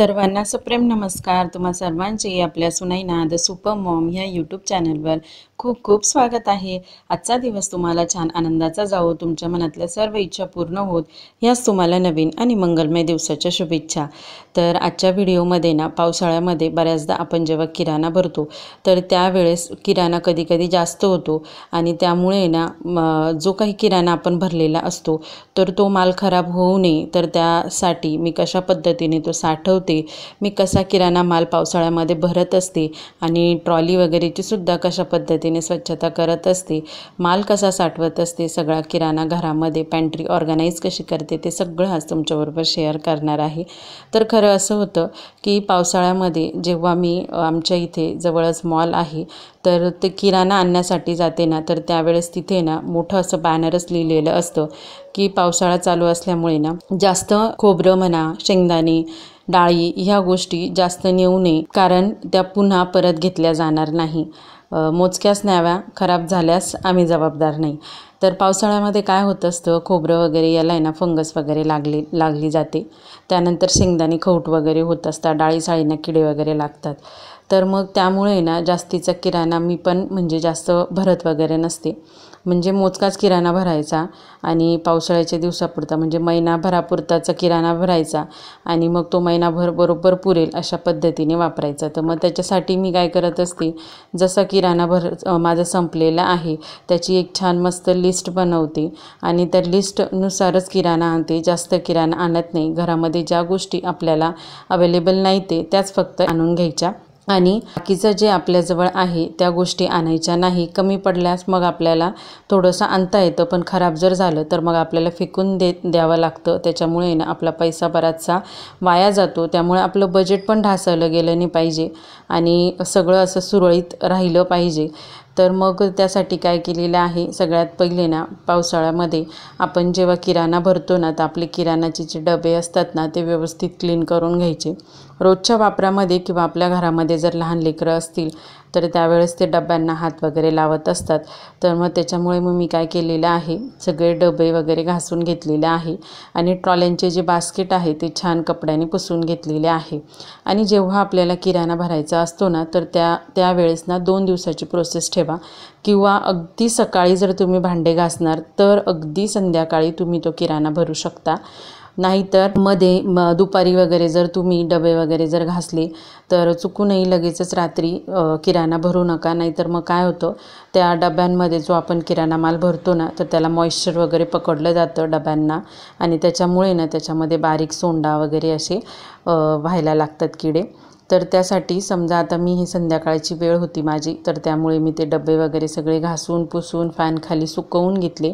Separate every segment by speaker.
Speaker 1: सर्वांना सुप्रेम नमस्कार। तुम्हा सर्वांचे आपल्या सुनैना द सुपर मॉम ह्या यूट्यूब चॅनलवर खूप खूप स्वागत आहे। आजचा दिवस तुम्हाला छान आनंदाचा जावो, तुमच्या मनातल्या सर्व इच्छा पूर्ण होत याच तुम्हाला नवीन आणि मंगलमय दिवसाच्या शुभेच्छा। तर आजच्या व्हिडिओमध्ये ना पावसाळ्यामध्ये बऱ्याचदा आपण जेव्हा किराणा भरतो तर त्यावेळेस किराणा कधी कधी जास्त होतो आणि त्यामुळे ना जो काही किराणा आपण भरलेला असतो तर तो माल खराब होऊ नये तर त्यासाठी मी कशा पद्धतीने तो साठवते, मी कसा किराणा माल पावसाळ्यामध्ये भरत असते आणि ट्रॉली वगैरेची सुद्धा कशा पद्धतीने स्वच्छता करत असते, माल कसा साठवत असते, सगळा किराणा घरामध्ये पॅन्ट्री ऑर्गनाइज कशी करते ते सगळं आज तुमच्याबरोबर शेअर करणार आहे। तर खरं असं होतं की पावसाळ्यामध्ये जेव्हा मी आमच्या इथे जवळच मॉल आहे तर ते किराणा आणण्यासाठी जाते ना तर त्यावेळेस तिथे ना मोठं असं बॅनरच लिहिलेलं असतं की पावसाळा चालू असल्यामुळे ना जास्त खोबरं म्हणा, शेंगदाणे, डाळी ह्या गोष्टी जास्त नेऊ नये, कारण त्या पुन्हा परत घेतल्या जाणार नाही। मोजक्याच न्याव्या, खराब झाल्यास आम्ही जबाबदार नाही। तर पावसाळ्यामध्ये काय होत असतं, खोबरं वगैरे याला आहे ना फंगस वगैरे लागली जाते, त्यानंतर शेंगदाणे खवट वगैरे होत असतात, डाळीसाळींना किडे वगैरे लागतात। तर मग त्यामुळे ना जास्तीचा किराणा मी पण म्हणजे जास्त भरत वगैरे नसते, म्हणजे मोजकाच किराणा भरायचा आणि पावसाळ्याच्या दिवसापुरता म्हणजे महिनाभरापुरताचा किराणा भरायचा आणि मग तो महिनाभर बरोबर पुरेल अशा पद्धतीने वापरायचा। तर मग त्याच्यासाठी मी काय करत असते, जसा किराणा माझा संपलेला आहे त्याची एक छान मस्त लिस्ट बनवते आणि त्या लिस्टनुसारच किराणा आणते, जास्त किराणा आणत नाही। घरामध्ये ज्या गोष्टी आपल्याला अवेलेबल नाही ते त्याच फक्त आणून घ्यायच्या आणि बाकीचं जे आपल्याजवळ आहे त्या गोष्टी आणायच्या नाही। कमी पडल्यास मग आपल्याला थोडंसं आणता येतं, पण खराब जर झालं तर मग आपल्याला फेकून द्यावं लागतं, त्याच्यामुळे ना आपला पैसा बराचसा वाया जातो। त्यामुळे आपलं बजेट पण ढासळलं गेलं नाही पाहिजे आणि सगळं असं सुरळीत राहिलं पाहिजे। तर मग त्यासाठी काय केलेलं आहे, सगळ्यात पहिले ना पावसाळ्यामध्ये आपण जेव्हा किराणा भरतो ना तर आपले किराणाचे जे डबे असतात ना ते व्यवस्थित क्लीन करून घ्यायचे। रोजच्या वापरामध्ये किंवा आपल्या घरामध्ये जर लहान लेकरं असतील तर त्यावेळेस ते डब्यांना हात वगैरे लावत असतात, तर मग त्याच्यामुळे मग मी काय केलेलं आहे, सगळे डबे वगैरे घासून घेतलेले आहे आणि ट्रॉल्यांचे जे बास्केट आहे ते छान कपड्याने पुसून घेतलेले आहे। आणि जेव्हा आपल्याला किराणा भरायचा असतो ना तर त्यावेळेस ना 2 दिवसाची प्रोसेस ठेवा, किंवा अगदी सकाळी जर तुम्ही भांडे घासणार तर अगदी संध्याकाळी तुम्ही तो किराणा भरू शकता। नाहीतर दुपारी वगैरे जर तुम्ही डबे वगैरे जर घासले तर चुकूनही लगेचच रात्री किराणा भरू नका, नाहीतर मग काय होतं, त्या डब्यांमध्ये जो आपण किराणा माल भरतो ना तर त्याला मॉइश्चर वगैरे पकडलं जातं डब्यांना आणि त्याच्यामुळे ना त्याच्यामध्ये बारीक सोंडा वगैरे असे व्हायला लागतात किडे। तर त्यासाठी समजा आता मी ही संध्याकाळची वेळ होती माझी, तर त्यामुळे मी ते डबे वगैरे सगळे घासून पुसून फॅन खाली सुकवून घेतले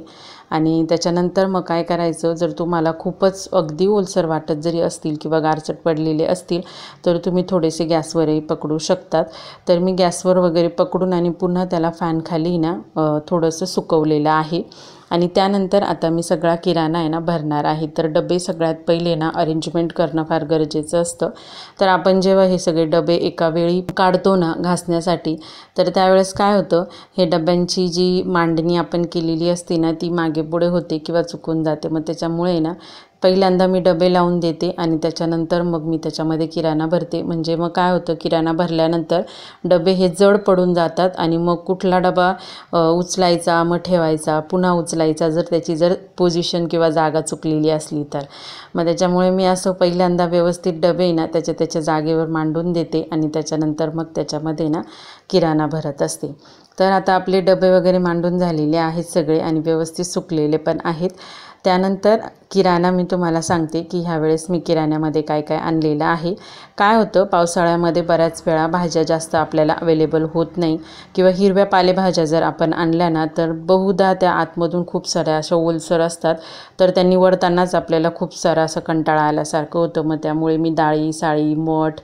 Speaker 1: आणि त्याच्यानंतर मग काय करायचं, जर तुम्हाला खूपच अगदी ओलसर वाटत जरी असतील किंवा गारचट पडलेले असतील तर तुम्ही थोडेसे गॅसवरही पकडू शकतात। तर मी गॅसवर वगैरे पकडून आणि पुन्हा त्याला फॅन खाली ना थोडंसं सुकवलेलं आहे आणि त्यानंतर आता मी सगळा किराणा आहे ना भरणार आहे। तर डबे सगळ्यात पहिले ना अरेंजमेंट करणं फार गरजेचं असतं। तर आपण जेव्हा हे सगळे डबे एका वेळी काढतो ना घासण्यासाठी तर त्यावेळेस काय होतं, हे डब्यांची जी मांडणी आपण केलेली असते ना ती मागे पुढे होते किंवा चुकून जाते, मग त्याच्यामुळे ना पहिल्यांदा मी डबे लावून देते आणि त्याच्यानंतर मग मी त्याच्यामध्ये किराणा भरते। म्हणजे मग काय होतं, किराणा भरल्यानंतर डबे हे जड पडून जातात आणि मग कुठला डबा उचलायचा मग ठेवायचा पुन्हा उचलायचा जर त्याची पोझिशन किंवा जागा चुकलेली असली तर। मग त्याच्यामुळे मी असं पहिल्यांदा व्यवस्थित डबे ना त्याच्या जागेवर मांडून देते आणि त्याच्यानंतर मग त्याच्यामध्ये ना किराणा भरत असते। तर आता आपले डबे वगैरे मांडून झालेले आहेत सगळे आणि व्यवस्थित सुकलेले पण आहेत। त्यानंतर किराणा मी तुम्हाला सांगते की ह्यावेळेस मी किराण्यामध्ये काय काय आणलेलं आहे। काय होतं, पावसाळ्यामध्ये बऱ्याच वेळा भाज्या जास्त आपल्याला अवेलेबल होत नाही किंवा हिरव्या पालेभाज्या जर आपण आणल्या ना तर बहुधा त्या आतमधून खूप साऱ्या अशा ओलसर असतात, तर त्या निवडतानाच आपल्याला खूप सारा असं कंटाळा आल्यासारखं होतं। मग त्यामुळे मी डाळी साळी मठ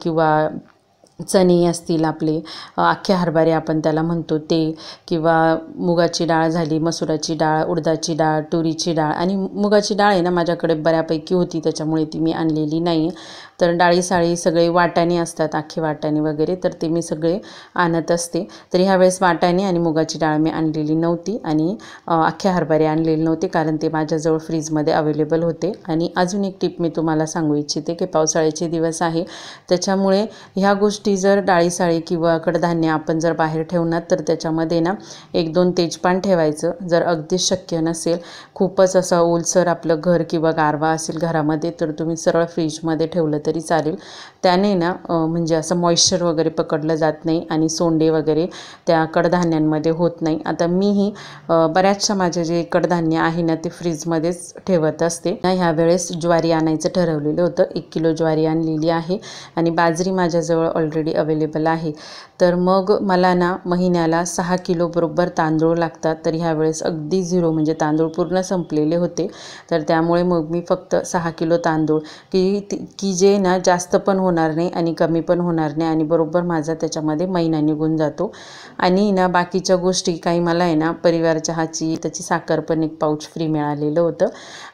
Speaker 1: किंवा चणे असतील आपले अख्खे हरभरे आपण त्याला म्हणतो ते, किंवा मुगाची डाळ झाली, मसुराची डाळ, उडदाची डाळ, तुरीची डाळ आणि मुगाची डाळ आहे ना माझ्याकडे बऱ्यापैकी होती त्याच्यामुळे ती मी आणलेली नाही, तर डाळी साळी सगळे वाटाणे असतात, अख्खे वाटाणे वगैरे, तर ते मी सगळे आणत असते. तर ह्यावेळेस वाटाणे आणि मुगाची डाळ मी आणलेली नव्हती आणि अख्खे हरभरे आणलेले नव्हते, कारण ते माझ्याजवळ फ्रीजमध्ये अवेलेबल होते. आणि अजून एक टिप मी तुम्हाला सांगू इच्छिते की पावसाळ्याचे दिवस आहे, त्याच्यामुळे ह्या गोष्टी जर डाळी साळी किंवा कडधान्य आपण जर बाहेर ठेवणार तर त्याच्यामध्ये ना 1-2 तेजपान ठेवायचं. जर अगदीच शक्य नसेल, खूपच असं ओलसर आपलं घर किंवा गारवा असेल घरामध्ये, तर तुम्ही सरळ फ्रीजमध्ये ठेवलं तरी चालेल. त्याने ना म्हणजे असं मॉइश्चर वगैरे पकडलं जात नाही आणि सोंडे वगैरे त्या कडधान्यांमध्ये होत नाही. आता मीही बऱ्याचशा माझे जे कडधान्य आहे ना ते फ्रीजमध्येच ठेवत असते. ह्या वेळेस ज्वारी आणायचं ठरवलेलं होतं. 1 किलो ज्वारी आणलेली आहे आणि बाजरी माझ्याजवळ ऑलरेडी अवेलेबल आहे. तर मग मला ना महिन्याला 6 किलो बरोबर तांदूळ लागतात. तर ह्यावेळेस अगदी 0 म्हणजे तांदूळ पूर्ण संपलेले होते. तर त्यामुळे मग मी फक्त 6 किलो तांदूळ की जे ना जास्त पण होणार नाही आणि कमी पण होणार नाही आणि बरोबर माझा त्याच्यामध्ये महिना निघून जातो. आणि ना बाकीच्या गोष्टी काही मला आहे ना परिवार चहाची त्याची साखर पण 1 पाऊच फ्री मिळालेलं होतं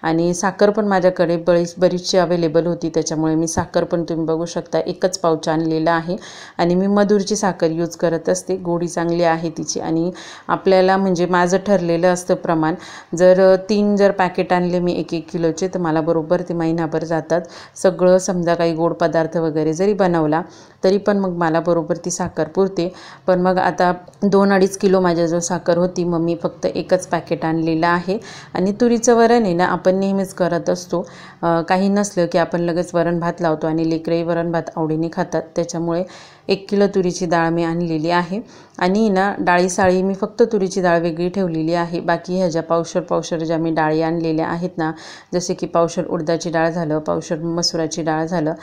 Speaker 1: आणि साखर पण माझ्याकडे बरीचशी अवेलेबल होती. त्याच्यामुळे मी साखर पण तुम्ही बघू शकता 1च पाऊच आणलेला आहे आणि मी मधुरची साखर यूज करत असते. गोडी चांगली आहे तिची आणि आपल्याला म्हणजे माझं ठरलेलं असतं प्रमाण, जर 3 पॅकेट आणले मी 1-1 किलोचे तर मला बरोबर ते महिनाभर जातात. सगळं समजा काही गोड पदार्थ वगैरे जरी बनवला तरी पण मग मला बरोबर ती साखर पुरते. पण मग आता 2-2.5 किलो माझ्याजवळ साखर होती, मग मी फक्त 1च पॅकेट आणलेलं आहे. आणि तुरीचं वरण आहे ना आपण नेहमीच करत असतो, काही नसलं की आपण लगेच वरण भात लावतो आणि लेकरंही वरण भात आवडीने खातात. त्याच्यामुळे 1 किलो तुरीची डाळ मी आणलेली आहे आणि ना डाळी साळी मी फक्त तुरीची डाळ वेगळी ठेवलेली आहे. बाकी ह्या ज्या पावशर ज्या मी डाळी आणलेल्या आहेत ना, जसे की पावशर उडदाची डाळ झालं, पावशर मसुराची डाळ झालं,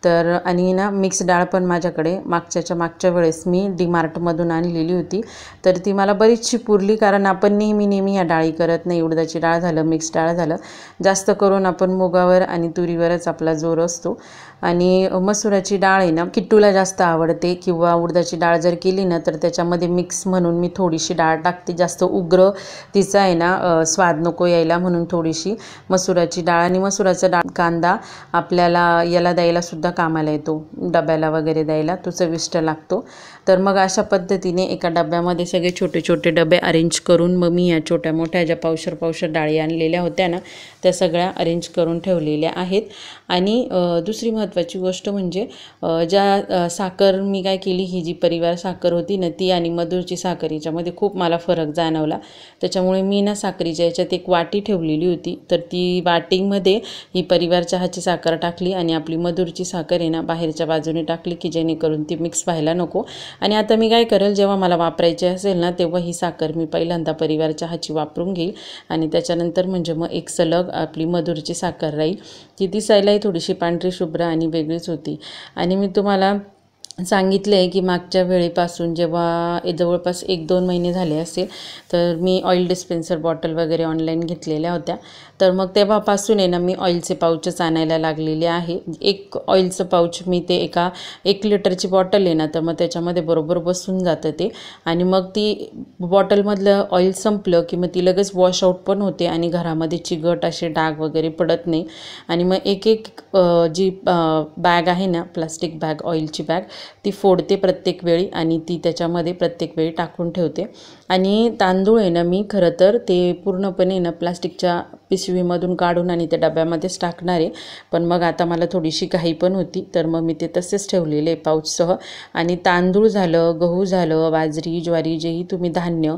Speaker 1: तर आणि ना मिक्स डाळ पण माझ्याकडे मागच्या वेळेस मी डीमार्टमधून आणलेली होती. तर ती मला बरीचशी पुरली, कारण आपण नेहमी ह्या डाळी करत नाही. उडदाची डाळ झालं, मिक्स डाळ झालं, जास्त करून आपण मुगावर आणि तुरीवरच आपला जोर असतो. आणि मसुराची डाळ आहे ना किट्टूला जास्त आवडते, किंवा उडदाची डाळ जर केली ना तर त्याच्यामध्ये मिक्स म्हणून मी थोडीशी डाळ टाकते. जास्त उग्र तिचा आहे ना स्वाद नको यायला म्हणून थोडीशी मसुराची डाळ. आणि मसुराचा डाळ कांदा आपल्याला याला द्यायला सुद्धा कामाला येतो, डब्याला वगैरे द्यायला, तो चविष्ट लागतो. तर मग अशा पद्धतीने एका डब्यामध्ये सगळे छोटे डबे अरेंज करून मग मी या छोट्या मोठ्या ज्या पावशर डाळी आणलेल्या होत्या ना त्या सगळ्या अरेंज करून ठेवलेल्या आहेत. आणि दुसरी महत्त्वाची गोष्ट म्हणजे ज्या साखर मी काय केली, ही जी परिवार साखर होती ना ती आणि मधुरची साखर याच्यामध्ये खूप मला फरक जाणवला. त्याच्यामुळे मी ना साखरीच्या याच्यात 1 वाटी ठेवलेली होती, तर ती वाटीमध्ये ही परिवार चहाची साखर टाकली आणि आपली मधुरची साखर आहे ना बाहेरच्या बाजूने टाकली, की जेणेकरून ती मिक्स व्हायला नको. आणि आता मी काय करेल, जेव्हा मला वापरायची असेल ना तेव्हा ही साखर मी पहिल्यांदा परिवार चहाची वापरून घेईल आणि त्याच्यानंतर म्हणजे मग एक सलग आपली मधुरची साखर राहील. ती दिसायलाही थोडीशी पांढरी शुभ्र आणि वेगळीच होती. आणि मी तुम्हाला सांगितलं आहे की मागच्या वेळेपासून जेव्हा जवळपास 1-2 महिने झाले असेल, तर मी ऑइल डिस्पेन्सर बॉटल वगैरे ऑनलाईन घेतलेल्या होत्या. तर मग तेव्हापासून आहे ना मी ऑइलचे पाऊचच आणायला लागलेले आहे. 1 ऑइलचं पाऊच मी ते 1 लिटरची बॉटल आहे ना, तर मग त्याच्यामध्ये बरोबर बसून जातं ते. आणि मग ती बॉटलमधलं ऑइल संपलं की मग ती लगेच वॉश आउट पण होते आणि घरामध्ये चिकट असे डाग वगैरे पडत नाही. आणि मग एक जी बॅग आहे ना, प्लास्टिक बॅग, ऑइलची बॅग, ती फोडते प्रत्येक वेळी आणि ती त्याच्यामध्ये प्रत्येक वेळी टाकून ठेवते. आणि तांदूळ आहे ना मी खरं तर ते पूर्णपणे ना प्लास्टिकच्या पिशवीमधून काढून आणि त्या डब्यामध्येच टाकणार आहे. पण मग आता मला थोडीशी घाई पण होती, तर मग मी ते तसेच ठेवलेले पाऊचसह. आणि तांदूळ झालं, गहू झालं, बाजरी, ज्वारी, जेही तुम्ही धान्य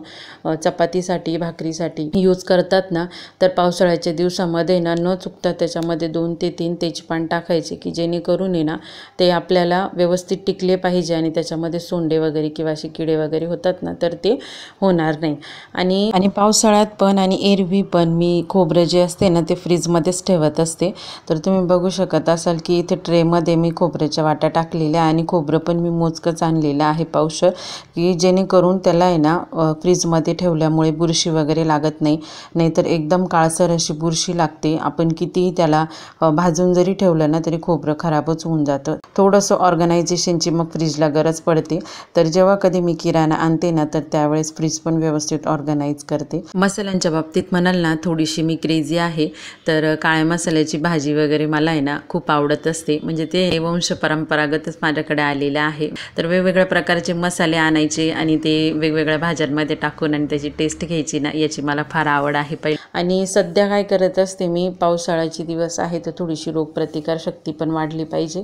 Speaker 1: चपातीसाठी भाकरीसाठी यूज करतात ना, तर पावसाळ्याच्या दिवसामध्ये ना न चुकता त्याच्यामध्ये 2 ते 3 तेजपान टाकायचे, की जेणेकरून आहे ना ते आपल्याला व्यवस्थित टिकले पाहिजे आणि त्याच्यामध्ये सोंडे वगैरे किंवा असे किडे वगैरे होतात ना तर ते होणार नाही. आणि पावसाळ्यात पण आणि एरवी पण मी खोबरं जे असते ना ते फ्रीजमध्येच ठेवत असते. तर तुम्ही बघू शकत असाल की इथे ट्रेमध्ये मी खोबऱ्याच्या वाट्या टाकलेल्या आणि खोबरं पण मी मोजकंच आणलेलं आहे पावशर, की जेणेकरून त्याला आहे ना फ्रीजमध्ये ठेवल्यामुळे बुरशी वगैरे लागत नाही. नाहीतर एकदम काळसर अशी बुरशी लागते. आपण कितीही त्याला भाजून जरी ठेवलं ना तरी खोबरं खराबच होऊन जातं. थोडंसं ऑर्गनायझेशनची मग फ्रीजला गरज पडते. तर जेव्हा कधी मी किराणा आणते ना तर त्यावेळेस फ्रीज पण व्यवस्थित ऑर्गनाईज करते। मसाल्यांच्या बाबतीत म्हणाल ना थोडीशी मी क्रेझी आहे, तर काळ्या मसाल्याची भाजी वगैरे मला आहे ना खूप आवडत असते, म्हणजे ते वंश परंपरागतच माझ्याकडे आलेलं आहे। तर वेगवेगळ्या प्रकारचे मसाले आणायचे आणि ते वेगवेगळ्या भाज्यांमध्ये टाकून आणि त्याची टेस्ट घ्यायची ना, याची मला फार आवड आहे पहिले। आणि सध्या काय करत असते मी, पावसाळ्याचे दिवस आहे तर थोडीशी रोगप्रतिकारशक्ती पण वाढली पाहिजे।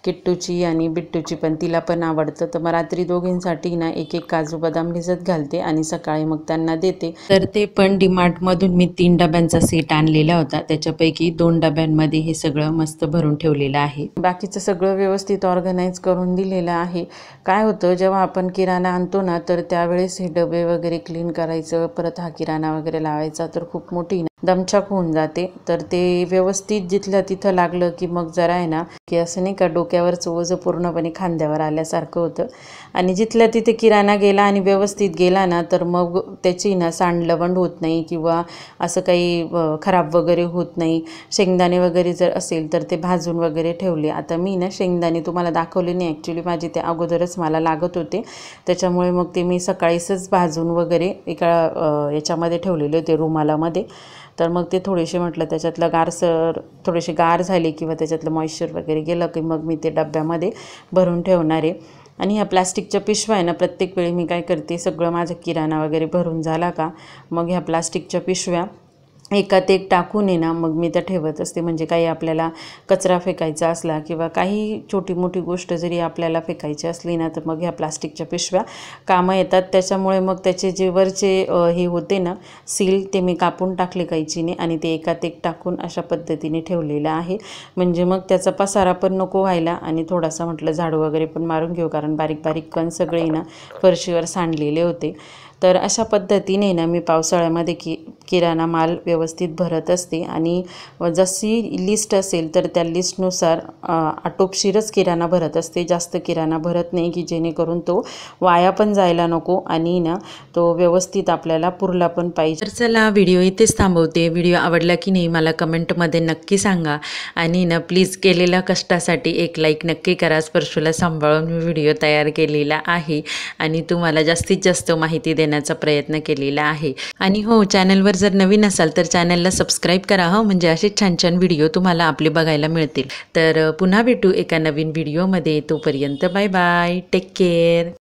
Speaker 1: किट्टूची आणि बिट्टूची पण, तिला पण आवडतं, तर मग रात्री दोघींसाठी ना एक एक काजू बदाम भिजत घालते आणि सकाळी मग त्यांना देते। तर ते पण डीमार्टमधून मी 3 डब्यांचा सेट आणलेला होता, त्याच्यापैकी 2 डब्यांमध्ये हे सगळं मस्त भरून ठेवलेलं आहे। बाकीचं सगळं व्यवस्थित ऑर्गनाईज करून दिलेलं आहे। काय होतं, जेव्हा आपण किराणा आणतो ना तर त्यावेळेस हे डबे वगैरे क्लीन करायचं, परत हा किराणा वगैरे लावायचा, तर खूप मोठी दमछाक होऊन जाते। तर ते व्यवस्थित जिथल्या तिथं लागलं की मग जरा आहे ना की असं नाही का डोक्यावरचं ओझं पूर्णपणे खांद्यावर आल्यासारखं होतं। आणि जिथल्या तिथे किराणा गेला आणि व्यवस्थित गेला ना तर मग त्याची ना सांडलवंड होत नाही किंवा असं काही खराब वगैरे होत नाही। शेंगदाणे वगैरे जर असेल तर ते भाजून वगैरे ठेवले। आता मी ना शेंगदाणे तुम्हाला दाखवले नाही, ॲक्च्युली माझे ते अगोदरच मला लागत होते, त्याच्यामुळे मग ते मी सकाळीच भाजून वगैरे एका याच्यामध्ये ठेवलेले होते रुमालामध्ये। तर मग ते थोडेसे म्हटलं त्याच्यातलं गारसर थोडेसे गार झाले किंवा त्याच्यातलं मॉइश्चर वगैरे गेलं की मग मी ते डब्यामध्ये भरून ठेवणार आहे। आणि ह्या प्लास्टिकच्या पिशव्या आहे ना, प्रत्येक वेळी मी काय करते, सगळं माझं किराणा वगैरे भरून झाला का मग ह्या प्लास्टिकच्या पिशव्या एकात एक टाकून आहे ना मग मी त्या ठेवत असते। म्हणजे काही आपल्याला कचरा फेकायचा असला किंवा काही छोटी मोठी गोष्ट जरी आपल्याला फेकायची असली ना तर मग ह्या प्लास्टिकच्या पिशव्या कामं येतात। त्याच्यामुळे मग त्याचे जे वरचे हे होते ना सील, ते मी कापून टाकले कैचीने आणि ते एकात एक टाकून अशा पद्धतीने ठेवलेलं आहे। म्हणजे मग त्याचा पसारा पण नको व्हायला आणि थोडासा म्हटलं झाडू वगैरे पण मारून घेऊ, कारण बारीक बारीक कण सगळे ना फरशीवर सांडलेले होते। तर अशा पद्धतीने ना मी पावसाळ्यामध्ये किराणा माल व्यवस्थित भरत असते आणि जशी लिस्ट असेल तर त्या लिस्टनुसार आटोपशीरच किराणा भरत असते। जास्त किराणा भरत नाही की जेणेकरून तो वाया पण जायला नको आणि ना तो व्यवस्थित आपल्याला पुरला पण पाहिजे। तर चला व्हिडिओ इथेच थांबवते। व्हिडिओ आवडला की नाही मला कमेंटमध्ये नक्की सांगा आणि ना प्लीज केलेल्या कष्टासाठी एक लाईक नक्की करा। स्पर्शूला सांभाळून मी व्हिडिओ तयार केलेला आहे आणि तुम्हाला जास्तीत जास्त माहिती देण्याचा प्रयत्न केलेला आहे। आणि हो, चॅनलवर जर नवीन असाल तर चॅनलला सबस्क्राईब करा म्हणजे असे छान छान व्हिडिओ तुम्हाला आपले बघायला मिळतील। तर पुन्हा भेटू एका नवीन व्हिडिओमध्ये, तोपर्यंत बाय बाय, टेक केअर।